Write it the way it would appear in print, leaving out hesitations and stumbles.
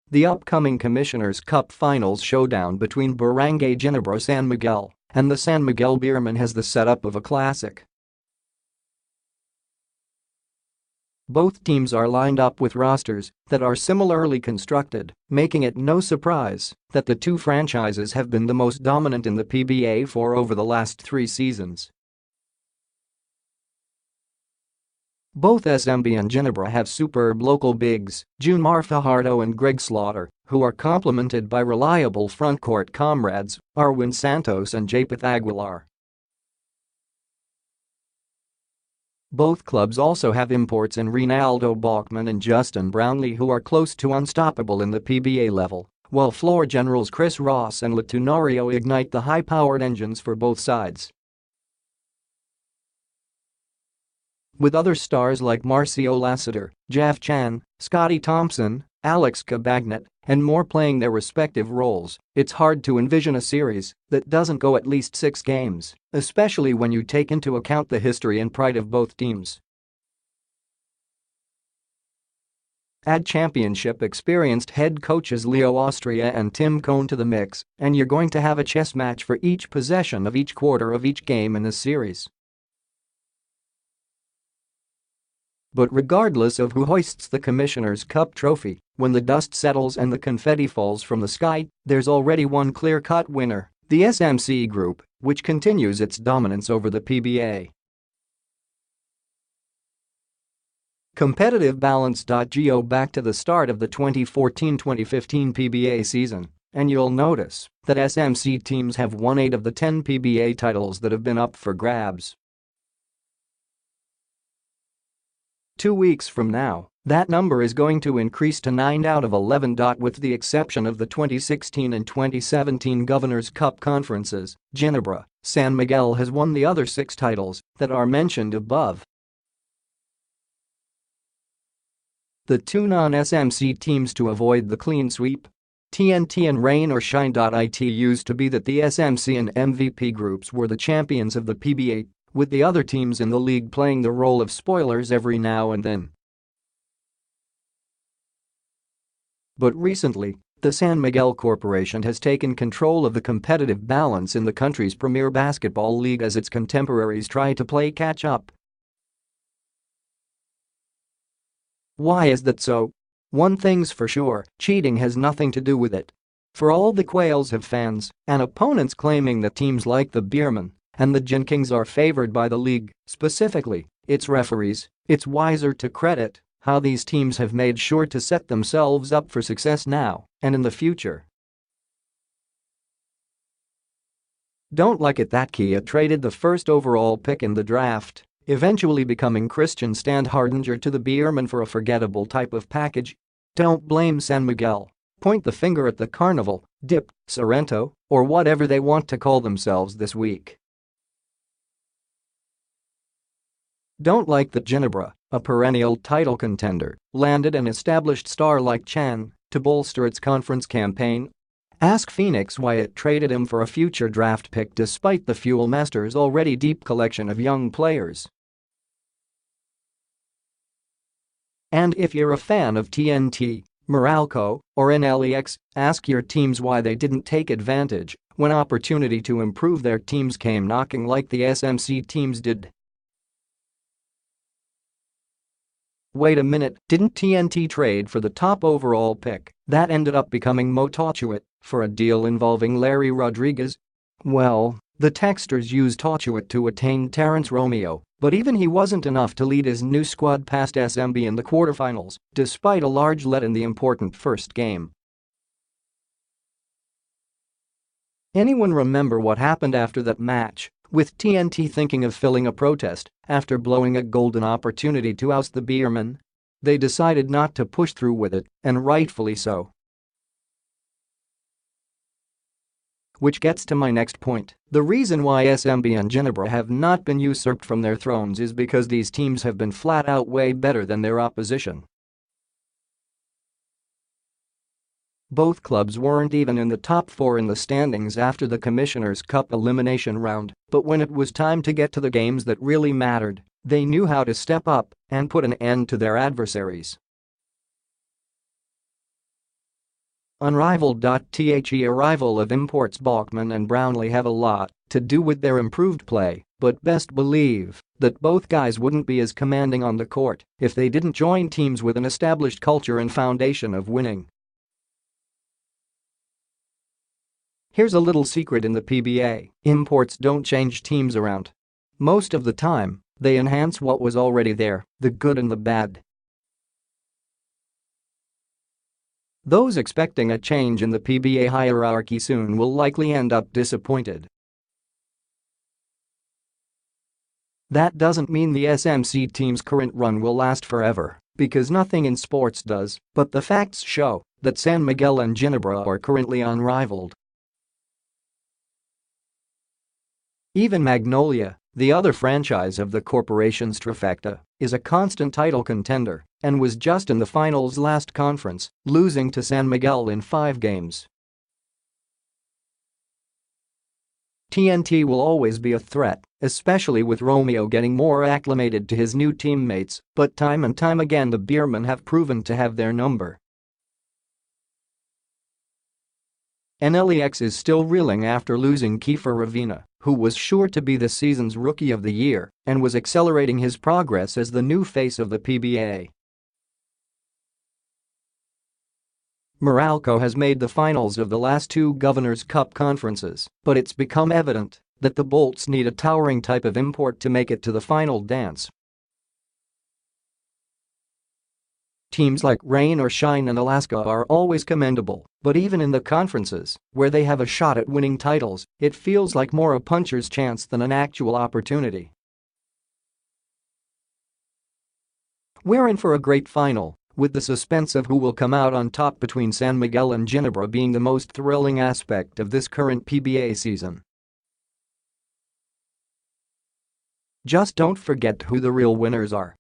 The upcoming Commissioner's Cup Finals showdown between Barangay Ginebra San Miguel and the San Miguel Beermen has the setup of a classic. Both teams are lined up with rosters that are similarly constructed, making it no surprise that the two franchises have been the most dominant in the PBA for over the last 3 seasons. Both SMB and Ginebra have superb local bigs, Junmar Fajardo and Greg Slaughter, who are complemented by reliable frontcourt comrades, Arwin Santos and Japeth Aguilar. Both clubs also have imports in Reynaldo Bachman and Justin Brownlee, who are close to unstoppable in the PBA level, while floor generals Chris Ross and Latunario ignite the high-powered engines for both sides. With other stars like Marcio Lassiter, Jeff Chan, Scotty Thompson, Alex Cabagnet, and more playing their respective roles, it's hard to envision a series that doesn't go at least 6 games, especially when you take into account the history and pride of both teams. Add championship-experienced head coaches Leo Austria and Tim Cohn to the mix, and you're going to have a chess match for each possession of each quarter of each game in this series. But regardless of who hoists the Commissioner's Cup trophy, when the dust settles and the confetti falls from the sky, there's already one clear-cut winner, the SMC group, which continues its dominance over the PBA. Competitive balance.go back to the start of the 2014-2015 PBA season, and you'll notice that SMC teams have won 8 of the 10 PBA titles that have been up for grabs. 2 weeks from now, that number is going to increase to 9 out of 11. With the exception of the 2016 and 2017 Governor's Cup conferences, Ginebra, San Miguel has won the other 6 titles that are mentioned above. The 2 non-SMC teams to avoid the clean sweep? TNT and Rain or Shine. It used to be that the SMC and MVP groups were the champions of the PBA, with the other teams in the league playing the role of spoilers every now and then. But recently, the San Miguel Corporation has taken control of the competitive balance in the country's premier basketball league as its contemporaries try to play catch-up. Why is that so? One thing's for sure, cheating has nothing to do with it. For all the Quails have fans and opponents claiming that teams like the Beermen and the Gin Kings are favored by the league, specifically its referees, it's wiser to credit how these teams have made sure to set themselves up for success now and in the future. Don't like it that Kia traded the first overall pick in the draft, eventually becoming Christian Standhardinger to the Beermen for a forgettable type of package? Don't blame San Miguel. Point the finger at the Carnival, Dip, Sorrento, or whatever they want to call themselves this week. Don't like that Ginebra, a perennial title contender, landed an established star like Chan to bolster its conference campaign? Ask Phoenix why it traded him for a future draft pick despite the Fuel Master's already deep collection of young players. And if you're a fan of TNT, Meralco, or NLEX, ask your teams why they didn't take advantage when opportunity to improve their teams came knocking like the SMC teams did. Wait a minute, didn't TNT trade for the top overall pick that ended up becoming Mo Tochuit for a deal involving Larry Rodriguez? Well, the Texters used Tochuit to attain Terrence Romeo, but even he wasn't enough to lead his new squad past SMB in the quarterfinals, despite a large lead in the important first game. Anyone remember what happened after that match, with TNT thinking of filling a protest after blowing a golden opportunity to oust the Beermen? They decided not to push through with it, and rightfully so. Which gets to my next point. The reason why SMB and Ginebra have not been usurped from their thrones is because these teams have been flat out way better than their opposition. Both clubs weren't even in the top 4 in the standings after the Commissioner's Cup elimination round, but when it was time to get to the games that really mattered, they knew how to step up and put an end to their adversaries. Unrivaled. The arrival of imports Bachman and Brownlee have a lot to do with their improved play, but best believe that both guys wouldn't be as commanding on the court if they didn't join teams with an established culture and foundation of winning. Here's a little secret in the PBA: imports don't change teams around. Most of the time, they enhance what was already there, the good and the bad. Those expecting a change in the PBA hierarchy soon will likely end up disappointed. That doesn't mean the SMC team's current run will last forever, because nothing in sports does, but the facts show that San Miguel and Ginebra are currently unrivaled. Even Magnolia, the other franchise of the corporation's trifecta, is a constant title contender and was just in the finals last conference, losing to San Miguel in 5 games. TNT will always be a threat, especially with Romeo getting more acclimated to his new teammates, but time and time again the Beermen have proven to have their number. NLEX is still reeling after losing Kiefer Ravina, who was sure to be the season's Rookie of the Year and was accelerating his progress as the new face of the PBA. Meralco has made the finals of the last 2 Governor's Cup conferences, but it's become evident that the Bolts need a towering type of import to make it to the final dance. Teams like Rain or Shine in Alaska are always commendable, but even in the conferences, where they have a shot at winning titles, it feels like more a puncher's chance than an actual opportunity. We're in for a great final, with the suspense of who will come out on top between San Miguel and Ginebra being the most thrilling aspect of this current PBA season. Just don't forget who the real winners are.